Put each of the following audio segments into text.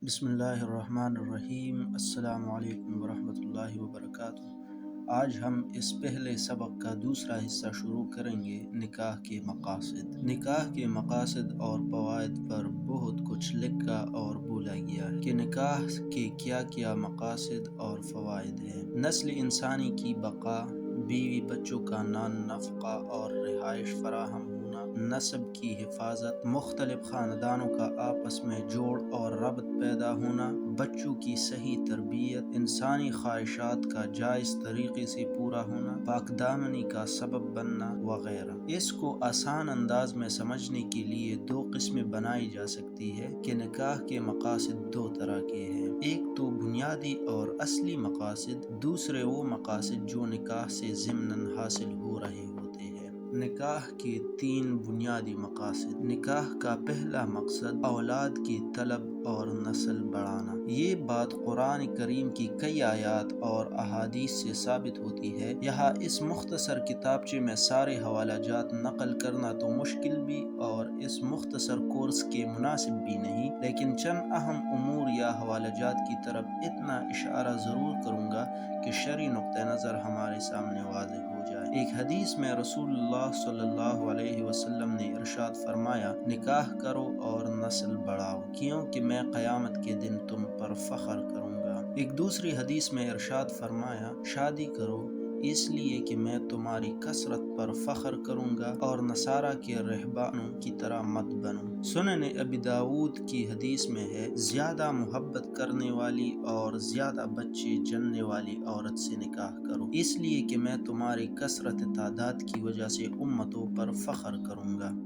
بسم اللہ الرحمن الرحیم۔ السلام علیکم ورحمۃ اللہ وبرکاتہ۔ آج ہم اس پہلے سبق کا دوسرا حصہ شروع کریں گے، نکاح کے مقاصد۔ نکاح کے مقاصد اور فوائد پر بہت کچھ لکھا اور بولا گیا ہے کہ نکاح کے کیا کیا مقاصد اور فوائد ہیں۔ نسل انسانی کی بقا، بیوی بچوں کا نفقہ اور رہائش فراہم ہونا، نسب کی حفاظت، مختلف خاندانوں کا آپس میں جوڑ اور ربط پیدا ہونا، بچوں کی صحیح تربیت، انسانی خواہشات کا جائز طریقے سے پورا ہونا، پاک دامنی کا سبب بننا وغیرہ۔ اس کو آسان انداز میں سمجھنے کے لیے دو قسمیں بنائی جا سکتی ہے کہ نکاح کے مقاصد دو طرح کے ہیں، ایک تو بنیادی اور اصلی مقاصد، دوسرے وہ مقاصد جو نکاح سے ضمناً حاصل ہو رہے ہوتے ہیں۔ نکاح کے تین بنیادی مقاصد۔ نکاح کا پہلا مقصد اولاد کی طلب اور نسل بڑھانا۔ یہ بات قرآن کریم کی کئی آیات اور احادیث سے ثابت ہوتی ہے۔ یہاں اس مختصر کتابچے میں سارے حوالہ جات نقل کرنا تو مشکل بھی اور اس مختصر کورس کے مناسب بھی نہیں، لیکن چند اہم امور یا حوالہ جات کی طرف اتنا اشارہ ضرور کروں گا کہ شرعی نقطہ نظر ہمارے سامنے واضح ہو جائے۔ ایک حدیث میں رسول اللہ صلی اللہ علیہ وسلم نے ارشاد فرمایا، نکاح کرو اور نسل بڑھاؤ، کیونکہ میں قیامت کے دن تم پر فخر کروں گا۔ ایک دوسری حدیث میں ارشاد فرمایا، شادی کرو اس لیے کہ میں تمہاری کثرت پر فخر کروں گا اور نصارہ کے رہبانوں کی طرح مت بنو۔ سنن ابی داؤد کی حدیث میں ہے، زیادہ محبت کرنے والی اور زیادہ بچے جننے والی عورت سے نکاح کرو، اس لیے کہ میں تمہاری کثرت تعداد کی وجہ سے امتوں پر فخر کروں گا۔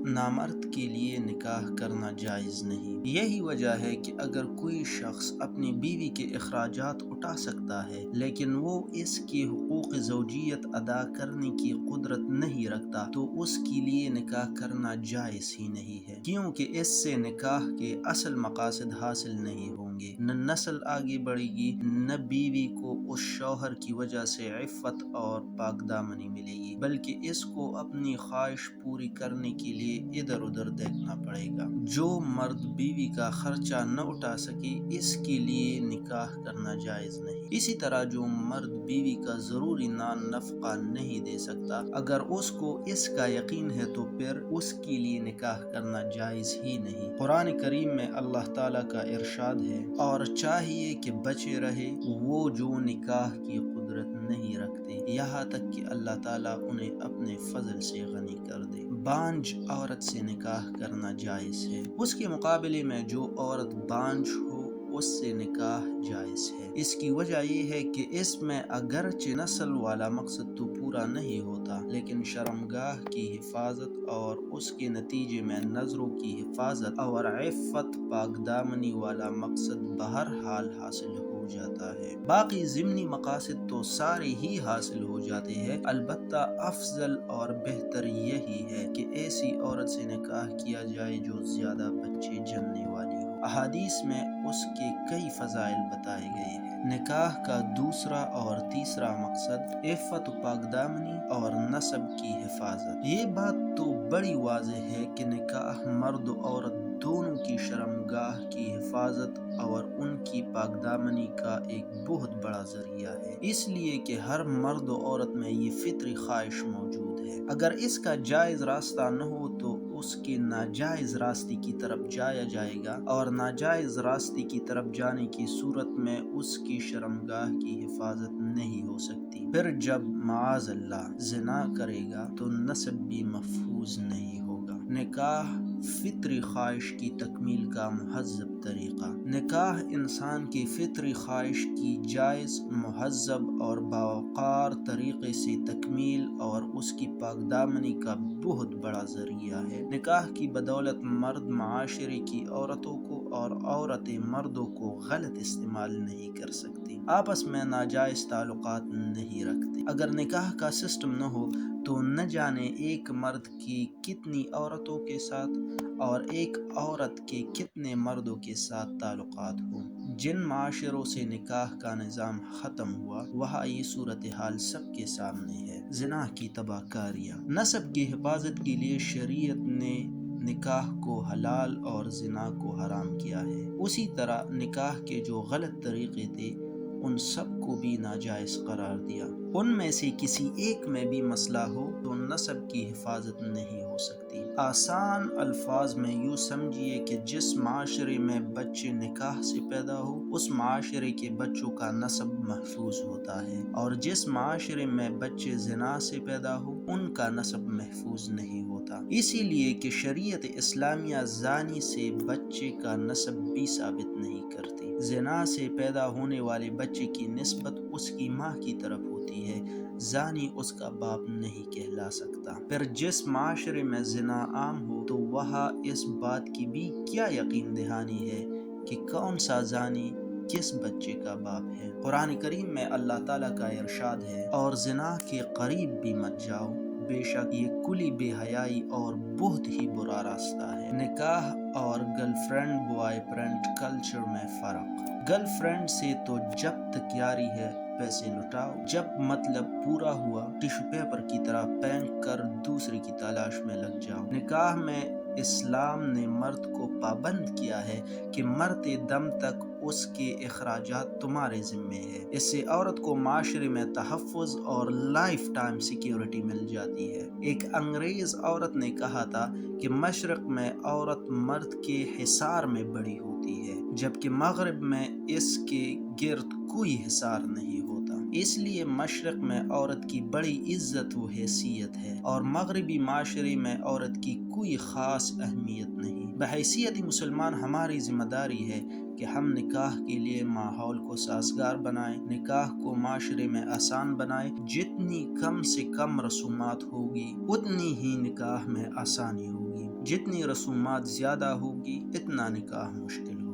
نامرد کے لیے نکاح کرنا جائز نہیں۔ یہی وجہ ہے کہ اگر کوئی شخص اپنی بیوی کے اخراجات اٹھا سکتا ہے لیکن وہ اس کے حقوق زوجیت ادا کرنے کی قدرت نہیں رکھتا تو اس کے لیے نکاح کرنا جائز ہی نہیں ہے، کیونکہ اس سے نکاح کے اصل مقاصد حاصل نہیں ہوں گے، نہ نسل آگے بڑھے گی، نہ بیوی کو اس شوہر کی وجہ سے عفت اور پاک دامنی ملے گی، بلکہ اس کو اپنی خواہش پوری کرنے کے لیے ادھر ادھر دیکھنا پڑے گا۔ جو مرد بیوی کا خرچہ نہ اٹھا سکے اس کے لیے نکاح کرنا جائز نہیں۔ اسی طرح جو مرد بیوی کا ضروری نفقہ نہیں دے سکتا، اگر اس کو اس کا یقین ہے تو پھر اس کے لیے نکاح کرنا جائز ہی نہیں۔ قرآن کریم میں اللہ تعالیٰ کا ارشاد ہے، اور چاہیے کہ بچے رہے وہ جو نکاح کی قدرت نہیں رکھتے، یہاں تک کہ اللہ تعالیٰ انہیں اپنے فضل سے غنی کر دے۔ بانجھ عورت سے نکاح کرنا جائز ہے، اس کے مقابلے میں جو عورت بانجھ ہو اس سے نکاح جائز ہے۔ اس کی وجہ یہ ہے کہ اس میں اگرچہ نسل والا مقصد تو پورا نہیں ہوتا، لیکن شرمگاہ کی حفاظت اور اس کے نتیجے میں نظروں کی حفاظت اور عفت پاک دامنی والا مقصد بہرحال حاصل ہو جاتا ہے۔ باقی ضمنی مقاصد تو سارے ہی حاصل ہو جاتے ہیں، البتہ افضل اور بہتر یہی ہے کہ ایسی عورت سے نکاح کیا جائے جو زیادہ بچے جننے والی ہو۔ احادیث میں اس کے کئی فضائل بتائے گئے ہیں۔ نکاح کا دوسرا اور تیسرا مقصد عفت و پاک دامنی اور نسب کی حفاظت۔ یہ بات تو بڑی واضح ہے کہ نکاح مرد و عورت دونوں کی شرمگاہ کی حفاظت اور ان کی پاک دامنی کا ایک بہت بڑا ذریعہ ہے، اس لیے کہ ہر مرد و عورت میں یہ فطری خواہش موجود ہے۔ اگر اس کا جائز راستہ نہ ہو تو اس کے ناجائز راستے کی طرف جایا جائے گا، اور ناجائز راستے کی طرف جانے کی صورت میں اس کی شرمگاہ کی حفاظت نہیں ہو سکتی۔ پھر جب معاذ اللہ زنا کرے گا تو نسب بھی محفوظ نہیں ہوگا۔ نکاح فطری خواہش کی تکمیل کا مہذب طریقہ۔ نکاح انسان کی فطری خواہش کی جائز، مہذب اور باوقار طریقے سے تکمیل اور اس کی پاک دامنی کا بہت بڑا ذریعہ ہے۔ نکاح کی بدولت مرد معاشرے کی عورتوں کو اور عورتیں مردوں کو غلط استعمال نہیں کر سکتی، آپس میں ناجائز تعلقات نہیں رکھتے۔ اگر نکاح کا سسٹم نہ ہو تو نہ جانے ایک مرد کی کتنی عورتوں کے ساتھ اور ایک عورت کے کتنے مردوں کے ساتھ تعلقات ہوں۔ جن معاشروں سے نکاح کا نظام ختم ہوا وہاں یہ صورتحال سب کے سامنے ہے۔ زنا کی تباہ کاریاں۔ نسب کی حفاظت کے لیے شریعت نے نکاح کو حلال اور زنا کو حرام کیا ہے۔ اسی طرح نکاح کے جو غلط طریقے تھے ان سب کو بھی ناجائز قرار دیا۔ ان میں سے کسی ایک میں بھی مسئلہ ہو تو نسب کی حفاظت نہیں ہو سکتی۔ آسان الفاظ میں یوں سمجھیے کہ جس معاشرے میں بچے نکاح سے پیدا ہو اس معاشرے کے بچوں کا نسب محفوظ ہوتا ہے، اور جس معاشرے میں بچے زنا سے پیدا ہو ان کا نسب محفوظ نہیں ہوتا۔ اسی لیے کہ شریعت اسلامیہ زانی سے بچے کا نسب بھی ثابت نہیں کرتی۔ زنا سے پیدا ہونے والے بچے کی نسبت اس کی ماں کی طرف ہوتی ہے، زانی اس کا باپ نہیں کہلا سکتا۔ پھر جس معاشرے میں زنا عام ہو تو وہاں اس بات کی بھی کیا یقین دہانی ہے کہ کون سا زانی کس بچے کا باپ ہے۔ قرآن کریم میں اللہ تعالیٰ کا ارشاد ہے، اور زنا کے قریب بھی مت جاؤ، بے شک یہ کلی بے حیائی اور بہت ہی برا راستہ ہے۔ نکاح اور girl friend boy friend culture میں فرق۔ گرل فرینڈ سے تو جب تک یاری ہے پیسے لٹاؤ، جب مطلب پورا ہوا ٹشو پیپر کی طرح پھینک کر دوسرے کی تلاش میں لگ جاؤ۔ نکاح میں اسلام نے مرد کو پابند کیا ہے کہ مرتے دم تک اس کے اخراجات تمہارے ذمے ہے۔ اس سے عورت کو معاشرے میں تحفظ اور لائف ٹائم سیکیورٹی مل جاتی ہے۔ ایک انگریز عورت نے کہا تھا کہ مشرق میں عورت مرد کے حصار میں بڑی ہوتی ہے، جبکہ مغرب میں اس کے گرد کوئی حصار نہیں ہوتا۔ اس لیے مشرق میں عورت کی بڑی عزت و حیثیت ہے اور مغربی معاشرے میں عورت کی کوئی خاص اہمیت نہیں۔ بحیثیت مسلمان ہماری ذمہ داری ہے کہ ہم نکاح کے لیے ماحول کو سازگار بنائیں، نکاح کو معاشرے میں آسان بنائیں۔ جتنی کم سے کم رسومات ہوگی اتنی ہی نکاح میں آسانی ہوگی، جتنی رسومات زیادہ ہوگی اتنا نکاح مشکل ہوگا۔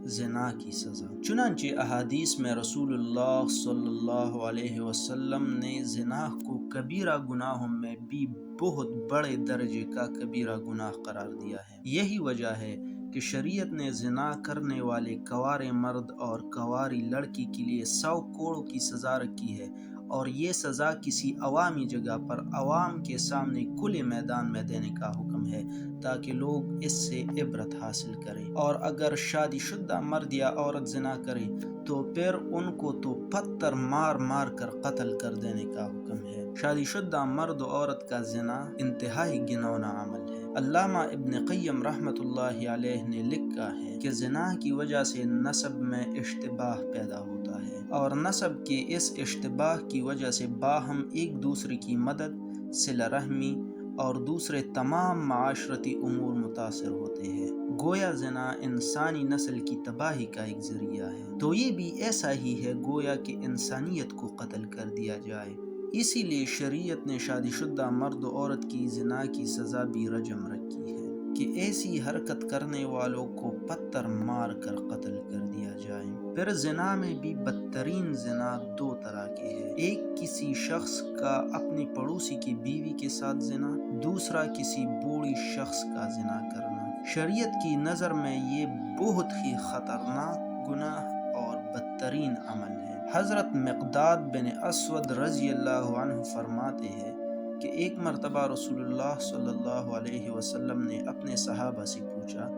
زنا کی سزا۔ چنانچہ احادیث میں رسول اللہ صلی اللہ علیہ وسلم نے زنا کو کبیرہ گناہوں میں بھی بہت بڑے درجے کا کبیرہ گناہ قرار دیا ہے۔ یہی وجہ ہے کہ شریعت نے زنا کرنے والے کوارے مرد اور کواری لڑکی کے لیے 100 کوڑوں کی سزا رکھی ہے، اور یہ سزا کسی عوامی جگہ پر عوام کے سامنے کھلے میدان میں دینے کا حکم ہے تاکہ لوگ اس سے عبرت حاصل کریں۔ اور اگر شادی شدہ مرد یا عورت زنا کرے تو پھر ان کو تو پتھر مار مار کر قتل کر دینے کا حکم ہے۔ شادی شدہ مرد و عورت کا زنا انتہائی گھناؤنا عمل ہے۔ علامہ ابن قیم رحمۃ اللہ علیہ نے لکھا ہے کہ زنا کی وجہ سے نسب میں اشتباہ پیدا ہوتا ہے، اور نسب کے اس اشتباہ کی وجہ سے باہم ایک دوسرے کی مدد، صلہ رحمی اور دوسرے تمام معاشرتی امور متاثر ہوتے ہیں۔ گویا زنا انسانی نسل کی تباہی کا ایک ذریعہ ہے، تو یہ بھی ایسا ہی ہے گویا کہ انسانیت کو قتل کر دیا جائے۔ اسی لیے شریعت نے شادی شدہ مرد و عورت کی زنا کی سزا بھی رجم رکھی ہے کہ ایسی حرکت کرنے والوں کو پتھر مار کر قتل کر دیا جائے۔ پھر زنا میں بھی بدترین زنا 2 طرح کے ہیں، ایک کسی شخص کا اپنی پڑوسی کی بیوی کے ساتھ زنا، دوسرا کسی بوڑھی شخص کا زنا کرنا۔ شریعت کی نظر میں یہ بہت ہی خطرناک گناہ اور بدترین عمل ہے۔ حضرت مقداد بن اسود رضی اللہ عنہ فرماتے ہیں کہ ایک مرتبہ رسول اللہ صلی اللہ علیہ وسلم نے اپنے صحابہ سے پوچھا،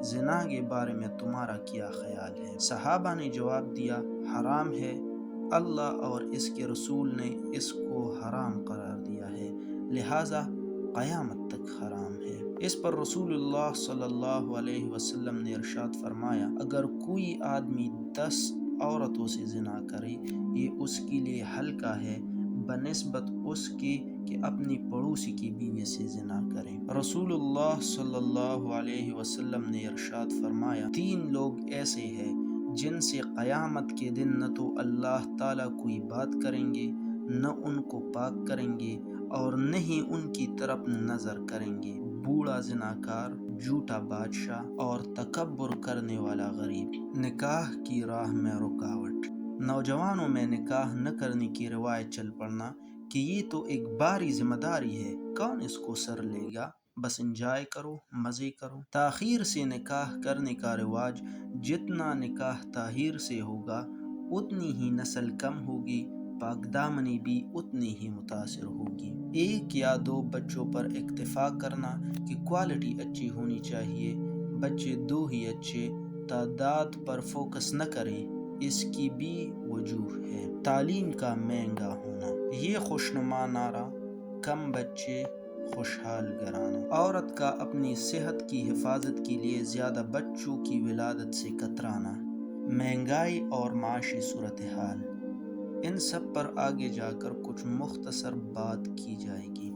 زنا کے بارے میں تمہارا کیا خیال ہے؟ صحابہ نے جواب دیا، حرام ہے، اللہ اور اس کے رسول نے اس کو حرام قرار دیا ہے، لہٰذا قیامت تک حرام ہے۔ اس پر رسول اللہ صلی اللہ علیہ وسلم نے ارشاد فرمایا، اگر کوئی آدمی 10 عورتوں سے زنا کرے یہ اس کے لیے ہلکا ہے بنسبت اس کے کہ اپنی پڑوسی کی بیوی سے زنا کرے۔ رسول اللہ صلی اللہ علیہ وسلم نے ارشاد فرمایا، 3 لوگ ایسے ہیں جن سے قیامت کے دن نہ تو اللہ تعالیٰ کوئی بات کریں گے، نہ ان کو پاک کریں گے اور نہ ہی ان کی طرف نظر کریں گے، بوڑھا زناکار، جھوٹا بادشاہ اور تکبر کرنے والا غریب۔ نکاح کی راہ میں رکاوٹ۔ نوجوانوں میں نکاح نہ کرنے کی روایت چل پڑنا کہ یہ تو ایک بھاری ذمہ داری ہے، کون اس کو سر لے گا، بس انجوائے کرو، مزے کرو۔ تاخیر سے نکاح کرنے کا رواج، جتنا نکاح تاخیر سے ہوگا اتنی ہی نسل کم ہوگی، پاک دامنی بھی اتنی ہی متاثر ہوگی۔ ایک یا دو بچوں پر اکتفا کرنا کہ کوالٹی اچھی ہونی چاہیے، بچے دو ہی اچھے، تعداد پر فوکس نہ کریں، اس کی بھی وجوہ ہے۔ تعلیم کا مہنگا ہونا، یہ خوشنما نعرہ کم بچے خوشحال گھرانہ۔ عورت کا اپنی صحت کی حفاظت کے لیے زیادہ بچوں کی ولادت سے کترانا، مہنگائی اور معاشی صورتحال، ان سب پر آگے جا کر کچھ مختصر بات کی جائے گی۔